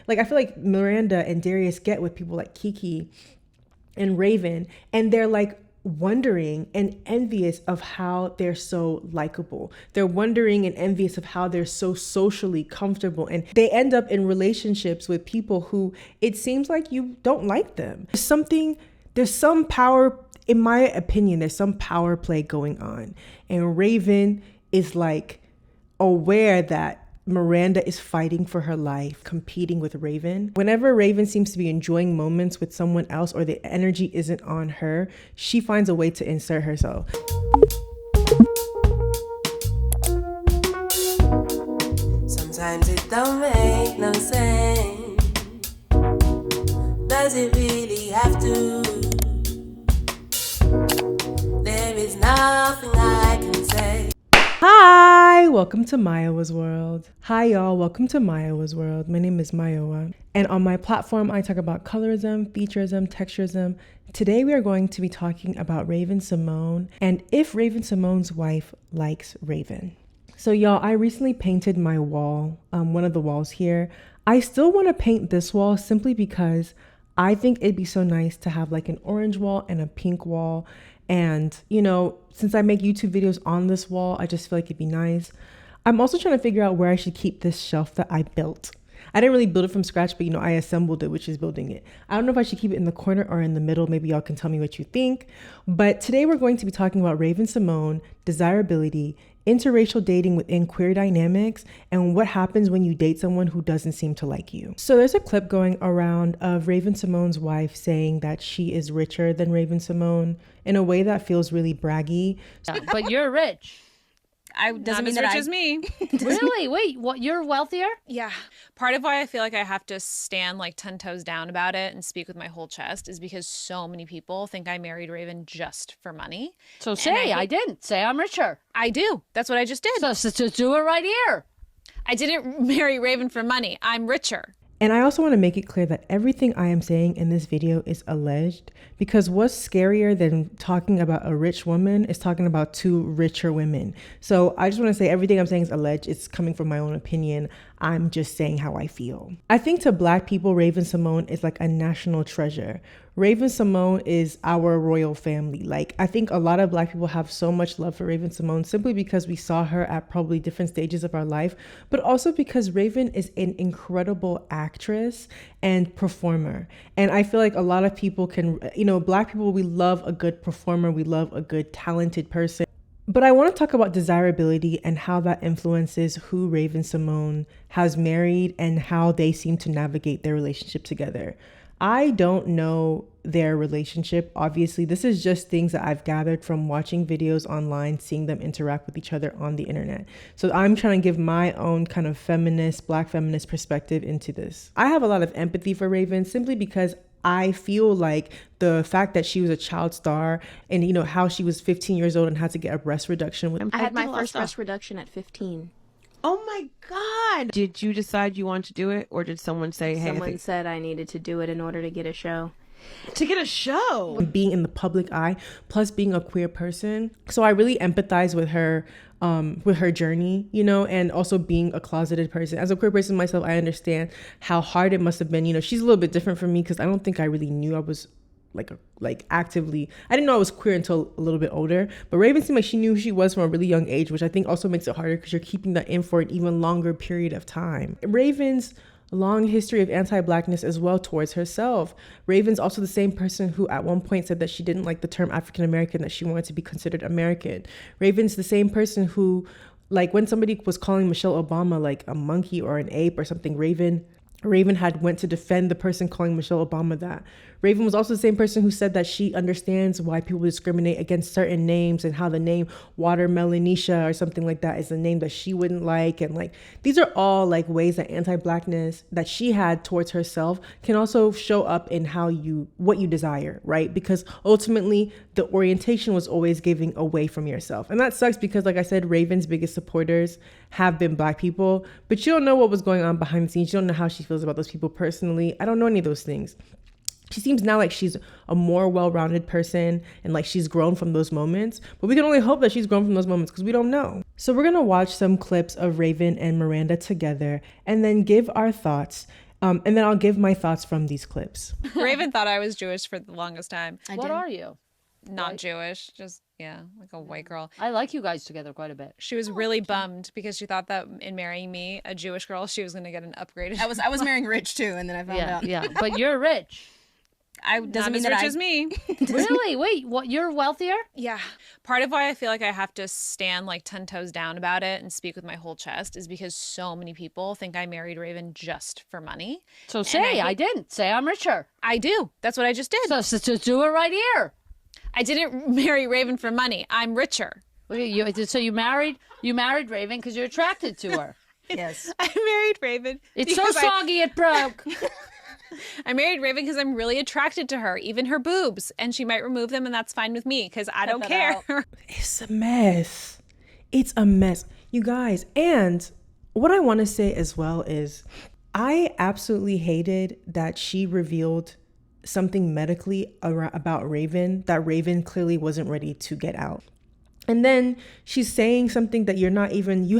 like, I feel like Miranda and Darius get with people like Kiki and Raven, and they're like wondering and envious of how they're so likable. They're wondering and envious of how they're so socially comfortable, and they end up in relationships with people who it seems like you don't like them. There's some power, in my opinion, there's some power play going on, and Raven is like aware that Miranda is fighting for her life, competing with Raven. Whenever Raven seems to be enjoying moments with someone else or the energy isn't on her, she finds a way to insert herself. Sometimes it don't make no sense. Does it really have to? There is nothing I can say. Hi, welcome to Mayowa's World. Hi y'all, welcome to Mayowa's World. My name is Mayowa, and on my platform I talk about colorism, featureism, texturism. Today we are going to be talking about Ravensymone and if Ravensymone's wife likes Raven. So y'all, I recently painted my wall, one of the walls here. I still want to paint this wall simply because I think it'd be so nice to have like an orange wall and a pink wall. And, you know, since I make YouTube videos on this wall, I just feel like it'd be nice. I'm also trying to figure out where I should keep this shelf that I built. I didn't really build it from scratch, but, you know, I assembled it, which is building it. I don't know if I should keep it in the corner or in the middle. Maybe y'all can tell me what you think. But today we're going to be talking about Ravensymone, desirability, interracial dating within queer dynamics, and what happens when you date someone who doesn't seem to like you. So there's a clip going around of Ravensymone's wife saying that she is richer than Ravensymone in a way that feels really braggy. But you're rich. Not mean as that rich I- as me. Really? Wait, what? You're wealthier? Yeah. Part of why I feel like I have to stand like 10 toes down about it and speak with my whole chest is because so many people think I married Raven just for money. So say I didn't. Say I'm richer. I do. That's what I just did. So just do it right here. I didn't marry Raven for money. I'm richer. And I also want to make it clear that everything I am saying in this video is alleged, because what's scarier than talking about a rich woman is talking about two richer women. So I just want to say everything I'm saying is alleged. It's coming from my own opinion. I'm just saying how I feel. I think to Black people, Ravensymone is like a national treasure. Ravensymone is our royal family. Like, I think a lot of Black people have so much love for Ravensymone simply because we saw her at probably different stages of our life, but also because Raven is an incredible actress and performer. And I feel like a lot of people can, you know, Black people, we love a good performer. We love a good talented person. But I want to talk about desirability and how that influences who Ravensymone has married and how they seem to navigate their relationship together. I don't know their relationship. Obviously, this is just things that I've gathered from watching videos online, seeing them interact with each other on the internet. So I'm trying to give my own kind of feminist, Black feminist perspective into this. I have a lot of empathy for Raven simply because I feel like the fact that she was a child star and, you know, how she was 15 years old and had to get a breast reduction. I had my first breast reduction at 15. Oh my God. Did you decide you wanted to do it, or did someone say, hey, Someone said I needed to do it in order to get a show. to get a show? Being in the public eye, plus being a queer person. So I really empathize with her journey, you know, and also being a closeted person. As a queer person myself, I understand how hard it must have been. You know, she's a little bit different from me because I don't think I really knew I was actively, I didn't know I was queer until a little bit older, but Raven seemed like she knew who she was from a really young age, which I think also makes it harder because you're keeping that in for an even longer period of time. Raven's long history of anti-Blackness as well towards herself. Raven's also the same person who at one point said that she didn't like the term African American, that she wanted to be considered American. Raven's the same person who, like, when somebody was calling Michelle Obama like a monkey or an ape or something, Raven had went to defend the person calling Michelle Obama that. Raven was also the same person who said that she understands why people discriminate against certain names and how the name Watermelonisha or something like that is a name that she wouldn't like. And like, these are all like ways that anti-Blackness that she had towards herself can also show up in what you desire, right? Because ultimately the orientation was always giving away from yourself. And that sucks because, like I said, Raven's biggest supporters have been Black people, but you don't know what was going on behind the scenes. You don't know how she feels about those people personally. I don't know any of those things. She seems now like she's a more well-rounded person and like she's grown from those moments, but we can only hope that she's grown from those moments because we don't know. So we're going to watch some clips of Raven and Miranda together and then give our thoughts And then I'll give my thoughts from these clips. Raven thought I was Jewish for the longest time. What are you? Not Jewish, just like a white girl. I like you guys together quite a bit. She was really bummed because she thought that in marrying me, a Jewish girl, she was going to get an upgraded. I was marrying rich too, and then I found out. Yeah, but you're rich. Not mean as that rich I- as me. Really? Wait, what? You're wealthier? Yeah. Part of why I feel like I have to stand like 10 toes down about it and speak with my whole chest is because so many people think I married Raven just for money. So say I didn't. Say I'm richer. I do. That's what I just did. So do it right here. I didn't marry Raven for money. I'm richer. So you married Raven because you're attracted to her. Yes. I married Raven. It's so because soggy it broke. I married Raven because I'm really attracted to her, even her boobs, and she might remove them, and that's fine with me because I don't care. It's a mess. It's a mess, you guys. And what I want to say as well is I absolutely hated that she revealed something medically about Raven that Raven clearly wasn't ready to get out. And then she's saying something that you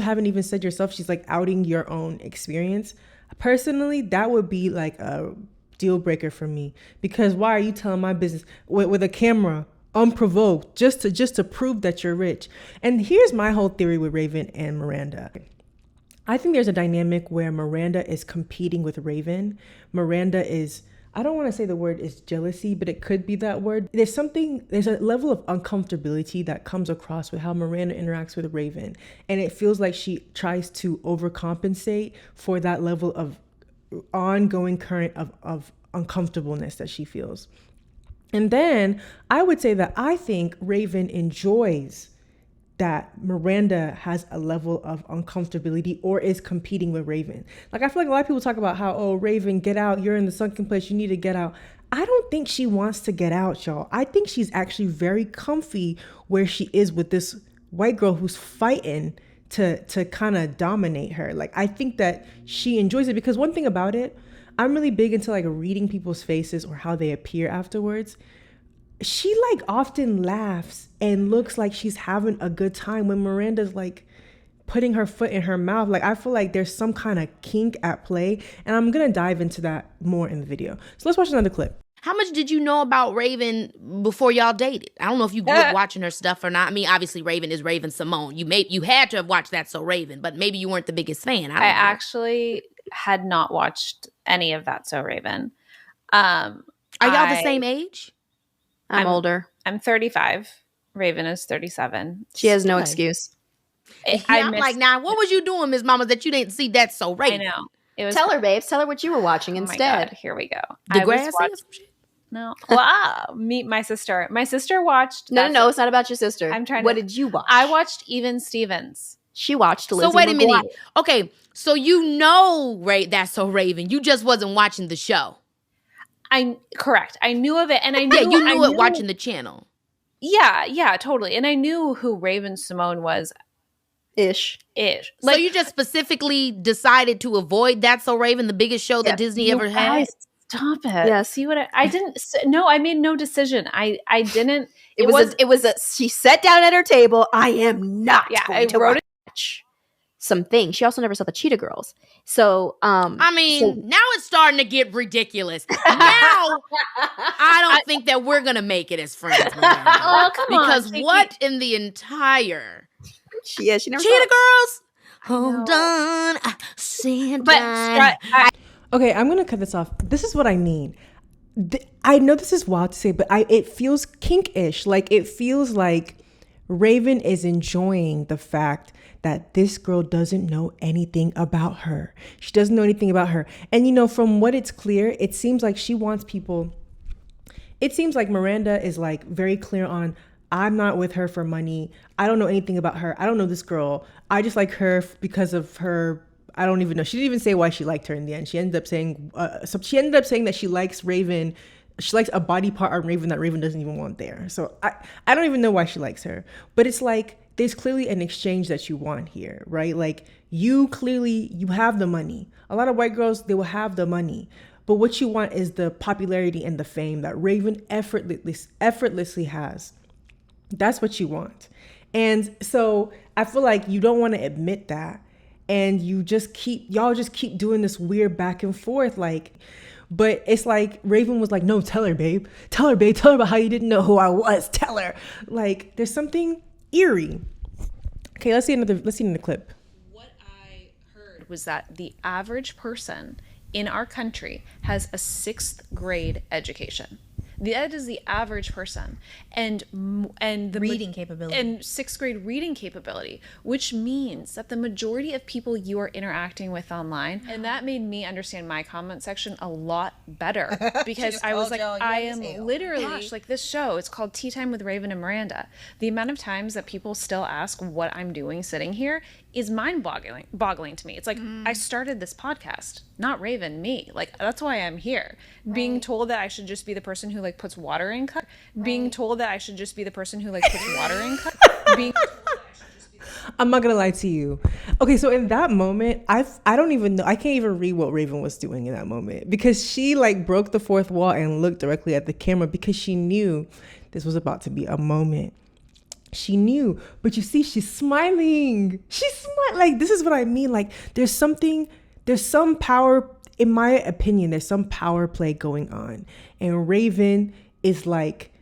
haven't even said yourself. She's like outing your own experience. Personally, that would be like a deal breaker for me, because why are you telling my business with a camera unprovoked just to prove that you're rich? And here's my whole theory with Raven and Miranda. I think there's a dynamic where Miranda is competing with Raven. Miranda is, I don't want to say the word is jealousy, but it could be that word. There's a level of uncomfortability that comes across with how Miranda interacts with Raven. And it feels like she tries to overcompensate for that level of ongoing current of uncomfortableness that she feels. And then I would say that I think Raven enjoys that Miranda has a level of uncomfortability or is competing with Raven. Like, I feel like a lot of people talk about how, oh, Raven, get out. You're in the sunken place. You need to get out. I don't think she wants to get out, y'all. I think she's actually very comfy where she is with this white girl who's fighting to kind of dominate her. Like, I think that she enjoys it because one thing about it, I'm really big into like reading people's faces or how they appear afterwards. She like often laughs and looks like she's having a good time when Miranda's like putting her foot in her mouth. Like, I feel like there's some kind of kink at play, and I'm gonna dive into that more in the video. So let's watch another clip. How much did you know about Raven before y'all dated? I don't know if you grew up watching her stuff or not. I mean, obviously Raven is Ravensymone. You had to have watched That's So Raven, but maybe you weren't the biggest fan. I actually had not watched any of That So Raven. Are y'all the same age? I'm older. I'm 35. Raven is 37. She has no excuse. I'm like, now, what was you doing, Ms. Mama, that you didn't see That's So Raven? I know. It was, Tell her, babes. Tell her what you were watching oh instead. my God, here we go. Degrassi or some shit? No. Wow. Meet my sister. My sister watched. No, it's not about your sister. I'm trying What to- did you watch? I watched Even Stevens. She watched Lizzie So wait a McGuire. minute. Okay, so you know That's So Raven. You just wasn't watching the show. Correct. I knew of it, and I knew. Yeah, you knew it watching the channel. Yeah, totally. And I knew who Ravensymone was. Ish. So you just specifically decided to avoid That's So Raven, the biggest show that Disney ever had? Guys, stop it. Yes. See what I didn't. No, I made no decision. I didn't. It was a. She sat down at her table. I am not. Yeah, going I to wrote watch some things. She also never saw the Cheetah Girls. So, I mean, now it's starting to get ridiculous. Now, I don't think that we're going to make it as friends. Miranda. Oh, come on. Because what in the entire she never saw Cheetah it. Girls? Hold on. Okay, I'm gonna cut this off. This is what I mean. I know this is wild to say, but it feels kink-ish. Like, it feels like Raven is enjoying the fact that this girl doesn't know anything about her. She doesn't know anything about her. And from what it's clear, it seems like she wants people. It seems like Miranda is like very clear on, I'm not with her for money. I don't know anything about her. I don't know this girl. I just like her because of her. I don't even know. She didn't even say why she liked her in the end. She ended up saying that she likes Raven. She likes a body part on Raven that Raven doesn't even want there. So I don't even know why she likes her. But it's like, there's clearly an exchange that you want here, right? Like, you have the money. A lot of white girls, they will have the money. But what you want is the popularity and the fame that Raven effortlessly has. That's what you want. And so I feel like you don't want to admit that. and y'all just keep doing this weird back and forth, like. But it's like Raven was like, no, tell her, babe. Tell her, babe. Tell her about how you didn't know who I was. Tell her. Like, there's something eerie. Okay, let's see another clip. What I heard was that the average person in our country has a 6th grade education. That is the average person, and the Reading capability. and 6th grade reading capability, which means that the majority of people you are interacting with online, and that made me understand my comment section a lot better, because I was like, I am literally like, this show, it's called Tea Time with Raven and Miranda. The amount of times that people still ask what I'm doing sitting here is mind-boggling to me. It's like, I started this podcast, not Raven, me. Like, that's why I'm here. Right. Being told that I should just be the person who like puts water in cup. Right. Being told that I should just be the person who like puts water in cup. Being told that I should just be I'm not gonna lie to you. Okay, so in that moment, I don't even know. I can't even read what Raven was doing in that moment, because she like broke the fourth wall and looked directly at the camera, because she knew this was about to be a moment. She knew, but you see, she's smiling. She's smiling. Like, this is what I mean. Like, there's some power, in my opinion, there's some power play going on. And Raven is like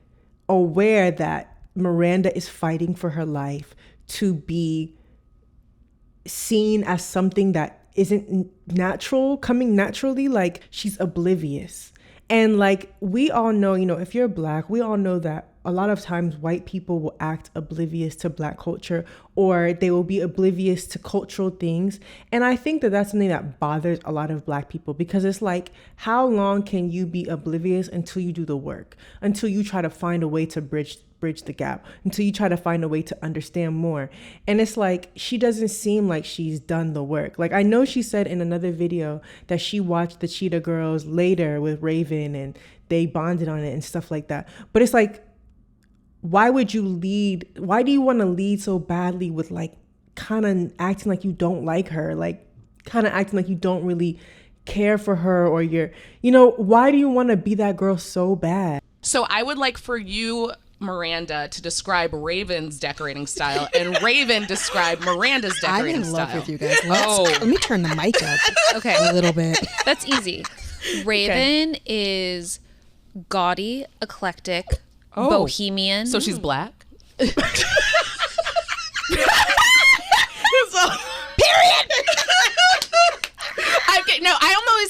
aware that Miranda is fighting for her life to be seen as something that isn't natural, coming naturally. Like, she's oblivious. And like, we all know, you know, if you're Black, we all know that a lot of times white people will act oblivious to Black culture, or they will be oblivious to cultural things. And I think that that's something that bothers a lot of Black people, because it's like, how long can you be oblivious until you do the work, until you try to find a way to bridge the gap, until you try to find a way to understand more? And it's like, she doesn't seem like she's done the work. Like, I know she said in another video that she watched the Cheetah Girls later with Raven and they bonded on it and stuff like that. But it's like, why do you want to lead so badly with like kind of acting like you don't like her, like kind of acting like you don't really care for her, or why do you want to be that girl so bad? So I would like for you, Miranda, to describe Raven's decorating style, and Raven describe Miranda's decorating style. I'm in love with you guys. Let me turn the mic up okay, a little bit. That's easy. Raven is gaudy, eclectic, bohemian. So she's Black? Period.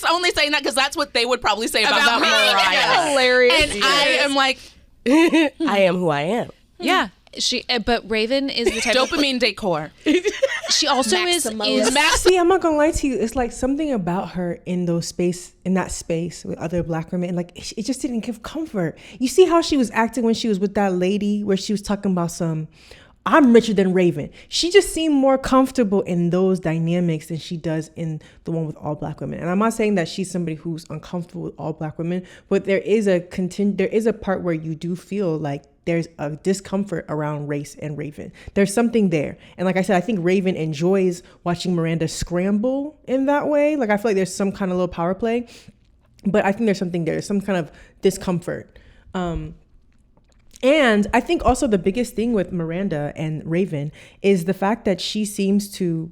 I'm only saying that because that's what they would probably say about Mariah. Hilarious. And I am like, I am who I am. Yeah. But Raven is the type dopamine decor. She also is See, I'm not gonna lie to you. It's like something about her in that space with other Black women. Like, it just didn't give comfort. You see how she was acting when she was with that lady, where she was talking about I'm richer than Raven. She just seemed more comfortable in those dynamics than she does in the one with all Black women. And I'm not saying that she's somebody who's uncomfortable with all Black women, but there is a part where you do feel like there's a discomfort around race and Raven. There's something there. And like I said, I think Raven enjoys watching Miranda scramble in that way. Like, I feel like there's some kind of little power play, but I think there's something there, some kind of discomfort. And I think also the biggest thing with Miranda and Raven is the fact that she seems to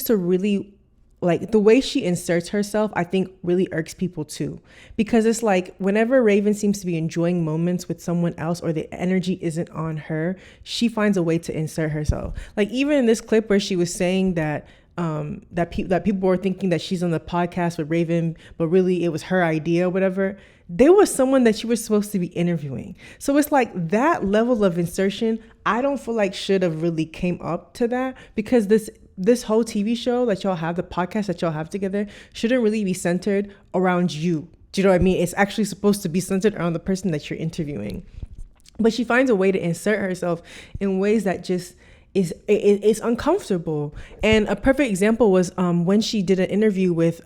really, like, the way she inserts herself, I think really irks people too. Because it's like, whenever Raven seems to be enjoying moments with someone else, or the energy isn't on her, she finds a way to insert herself. Like, even in this clip where she was saying that that people were thinking that she's on the podcast with Raven, but really it was her idea or whatever. There was someone that you were supposed to be interviewing. So it's like, that level of insertion, I don't feel like should have really came up to that, because this whole TV show that y'all have, the podcast that y'all have together, shouldn't really be centered around you. Do you know what I mean? It's actually supposed to be centered around the person that you're interviewing. But she finds a way to insert herself in ways that just is uncomfortable. And a perfect example was when she did an interview with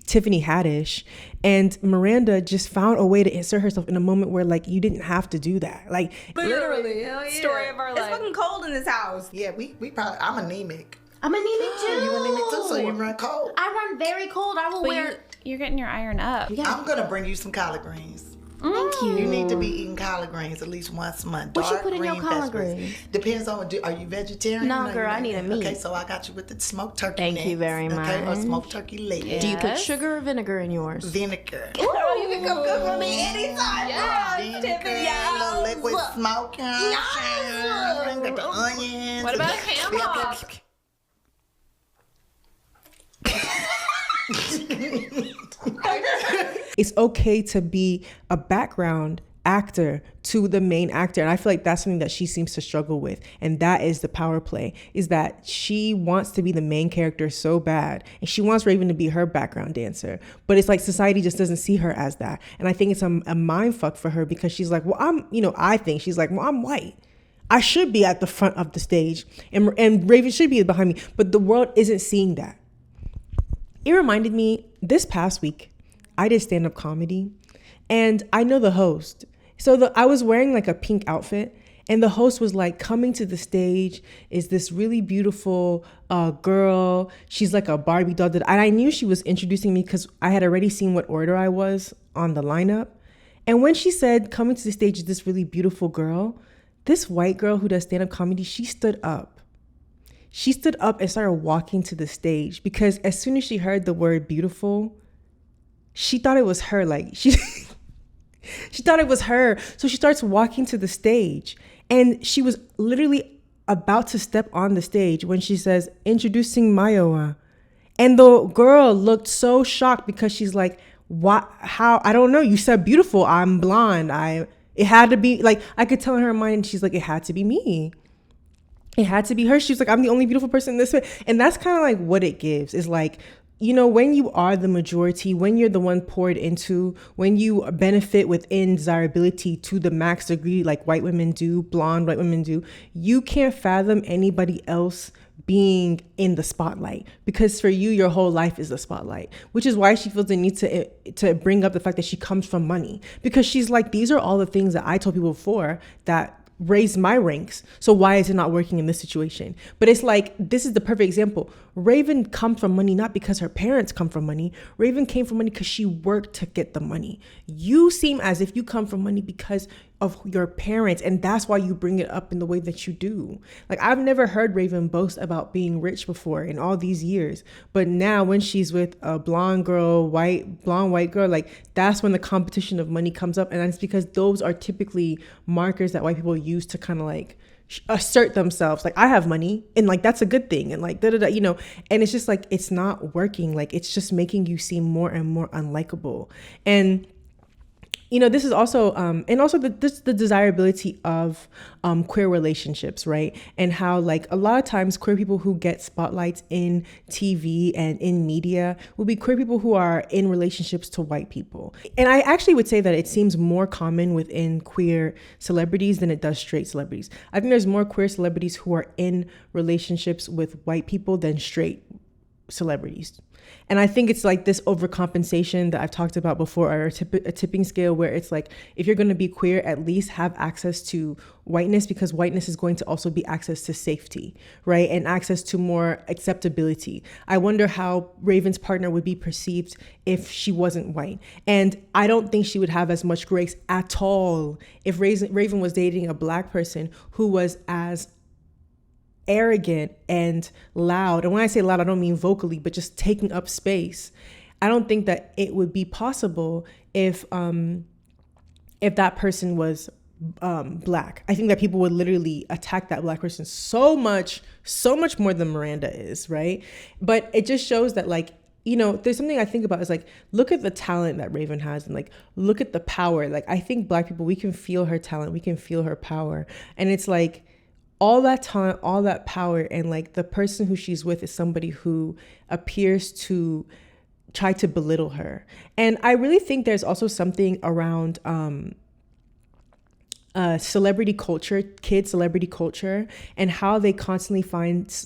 Tiffany Haddish, and Miranda just found a way to insert herself in a moment where, like, you didn't have to do that. Like, literally, hell yeah. Story of our life. It's fucking cold in this house. Yeah, we probably. I'm anemic. I'm anemic too. You anemic too, so you run cold. I run very cold. I will wear. You're getting your iron up. I'm gonna bring you some collard greens. Thank you. You need to be eating collard greens at least once a month. What you Dark put in your green collard vegetables. greens? Depends on, are you vegetarian? No, Or girl, you I need a meat. Okay, so I got you with the smoked turkey Thank you very Okay, or much. smoked turkey legs. Do you put sugar or vinegar in yours? Vinegar. Ooh, you can come cook for me anytime. Vinegar, little liquid smoke. Got the onions. What about ham hock? It's okay to be a background actor to the main actor. And I feel like that's something that she seems to struggle with. And that is the power play, is that she wants to be the main character so bad. And she wants Raven to be her background dancer. But it's like society just doesn't see her as that. And I think it's a mind fuck for her, because she's like, well, I think she's like, well, I'm white. I should be at the front of the stage. And Raven should be behind me. But the world isn't seeing that. It reminded me, this past week, I did stand-up comedy, and I know the host. So I was wearing like a pink outfit, and the host was like, coming to the stage is this really beautiful girl. She's like a Barbie doll. And I knew she was introducing me because I had already seen what order I was on the lineup. And when she said, coming to the stage is this really beautiful girl, this white girl who does stand-up comedy, she stood up. She stood up and started walking to the stage, because as soon as she heard the word beautiful, she thought it was her. Like she thought it was her. So she starts walking to the stage, and she was literally about to step on the stage when she says, introducing Mayowa. And the girl looked so shocked, because she's like, what, how, I don't know. You said beautiful. I'm blonde. It had to be, like, I could tell in her mind, she's like, it had to be me. It had to be her. She was like, I'm the only beautiful person in this way. And that's kind of like what it gives, is like, you know, when you are the majority, when you're the one poured into, when you benefit within desirability to the max degree, like white women do, blonde white women do, you can't fathom anybody else being in the spotlight, because for you, your whole life is the spotlight, which is why she feels the need to bring up the fact that she comes from money, because she's like, these are all the things that I told people before that raised my ranks. So why is it not working in this situation? But it's like, this is the perfect example. Raven comes from money, not because her parents come from money. Raven came from money because she worked to get the money. You seem as if you come from money because of your parents, and that's why you bring it up in the way that you do. Like, I've never heard Raven boast about being rich before in all these years, but now when she's with a blonde white girl, like, that's when the competition of money comes up. And that's because those are typically markers that white people use to kind of like assert themselves, like, I have money, and like, that's a good thing, and like you know. And it's just like, it's not working. Like, it's just making you seem more and more unlikable. And you know, this is also, and also the desirability of queer relationships, right? And how, like, a lot of times queer people who get spotlights in TV and in media will be queer people who are in relationships to white people. And I actually would say that it seems more common within queer celebrities than it does straight celebrities. I think there's more queer celebrities who are in relationships with white people than straight celebrities. And I think it's like this overcompensation that I've talked about before, or a tipping scale, where it's like, if you're going to be queer, at least have access to whiteness, because whiteness is going to also be access to safety, right? And access to more acceptability. I wonder how Raven's partner would be perceived if she wasn't white. And I don't think she would have as much grace at all if Raven was dating a black person who was as arrogant and loud. And when I say loud, I don't mean vocally, but just taking up space. I don't think that it would be possible if that person was black. I think that people would literally attack that black person so much more than Miranda is, right? But it just shows that, like, you know, there's something I think about is like, look at the talent that Raven has, and like, look at the power. Like, I think black people, we can feel her talent, we can feel her power. And it's like, all that talent, all that power, and like, the person who she's with is somebody who appears to try to belittle her. And I really think there's also something around celebrity culture, kid celebrity culture, and how they constantly find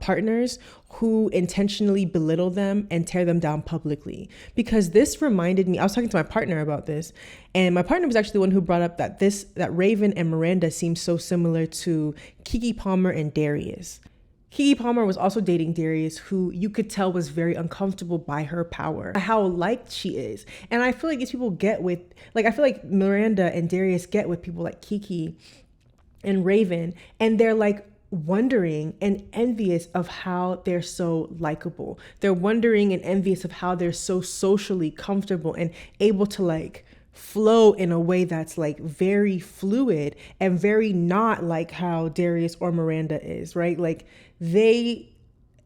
partners who intentionally belittle them and tear them down publicly. Because this reminded me, I was talking to my partner about this, and my partner was actually the one who brought up that Raven and Miranda seem so similar to Keke Palmer and Darius. Keke Palmer was also dating Darius, who you could tell was very uncomfortable by her power, how liked she is. And I feel like these people get with, like, I feel like Miranda and Darius get with people like Keke and Raven, and they're like wondering and envious of how they're so likable. They're wondering and envious of how they're so socially comfortable and able to like flow in a way that's like very fluid and very not like how Darius or Miranda is, right? Like and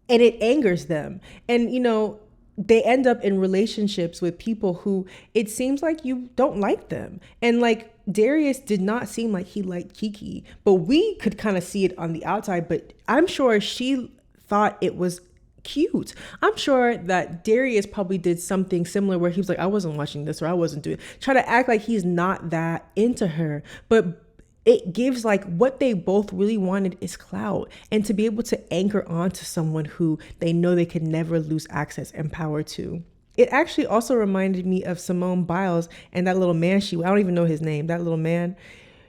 it angers them. And, you know, they end up in relationships with people who it seems like you don't like them. And like Darius did not seem like he liked Keke, but we could kind of see it on the outside. But I'm sure she thought it was cute. I'm sure that Darius probably did something similar where he was like, I wasn't watching this, or I wasn't doing, try to act like he's not that into her. But it gives like what they both really wanted is clout, and to be able to anchor on to someone who they know they can never lose access and power to. It actually also reminded me of Simone Biles and that little man I don't even know his name, that little man,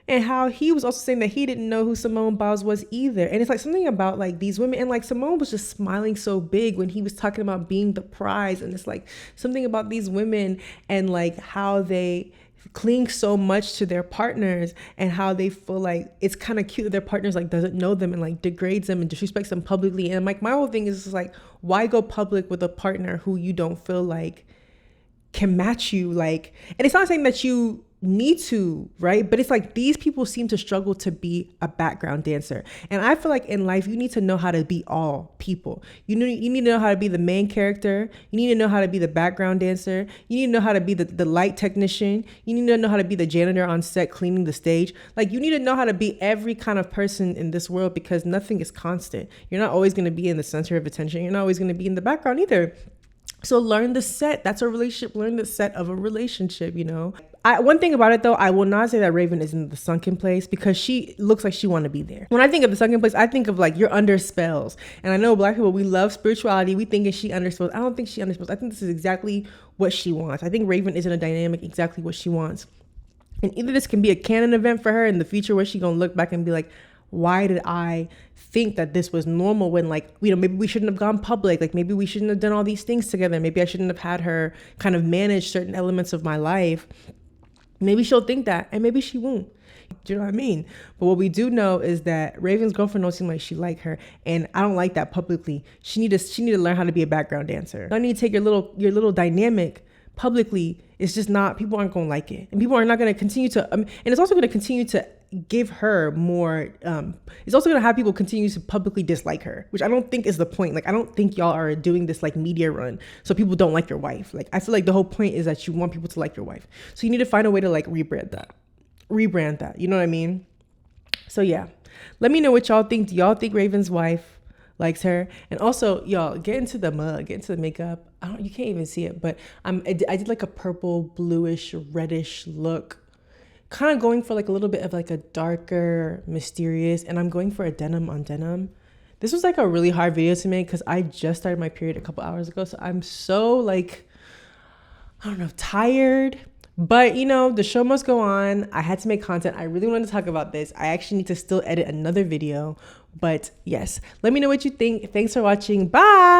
and how he was also saying that he didn't know who Simone Biles was either. And it's like something about like these women, and like Simone was just smiling so big when he was talking about being the prize. And it's like something about these women and like how they cling so much to their partners and how they feel like it's kind of cute that their partners like doesn't know them and like degrades them and disrespects them publicly. And like my whole thing is just like, why go public with a partner who you don't feel like can match you? Like, and it's not saying that you need to, right? But it's like these people seem to struggle to be a background dancer. And I feel like in life, you need to know how to be all people. You need to know how to be the main character. You need to know how to be the background dancer. You need to know how to be the light technician. You need to know how to be the janitor on set cleaning the stage. Like you need to know how to be every kind of person in this world, because nothing is constant. You're not always going to be in the center of attention. You're not always going to be in the background either. So learn the set. That's a relationship. Learn the set of a relationship, you know. One thing about it though, I will not say that Raven is in the sunken place, because she looks like she want to be there. When I think of the sunken place, I think of like you're under spells. And I know Black people, we love spirituality. We think she under spells. I don't think she under spells. I think this is exactly what she wants. I think Raven is in a dynamic exactly what she wants. And either this can be a canon event for her in the future where she's gonna look back and be like, why did I think that this was normal when, like, you know, maybe we shouldn't have gone public. Like maybe we shouldn't have done all these things together. Maybe I shouldn't have had her kind of manage certain elements of my life. Maybe she'll think that, and maybe she won't. Do you know what I mean? But what we do know is that Raven's girlfriend don't seem like she like her, and I don't like that publicly. She need to learn how to be a background dancer. I need to take your little dynamic publicly. It's just not, people aren't gonna like it, and people are not gonna continue to. And it's also gonna continue to give her more. It's also gonna have people continue to publicly dislike her, which I don't think is the point. Like I don't think y'all are doing this like media run so people don't like your wife. Like I feel like the whole point is that you want people to like your wife. So you need to find a way to like rebrand that. You know what I mean? So yeah, let me know what y'all think. Do y'all think Raven's wife likes her? And also, y'all, get into the mug, get into the makeup. You can't even see it, but I did like a purple, bluish, reddish look, kind of going for like a little bit of like a darker, mysterious, and I'm going for a denim on denim. This was like a really hard video to make because I just started my period a couple hours ago, so I'm so like, I don't know, tired. But you know, the show must go on. I had to make content. I really wanted to talk about this. I actually need to still edit another video. But yes, let me know what you think. Thanks for watching. Bye.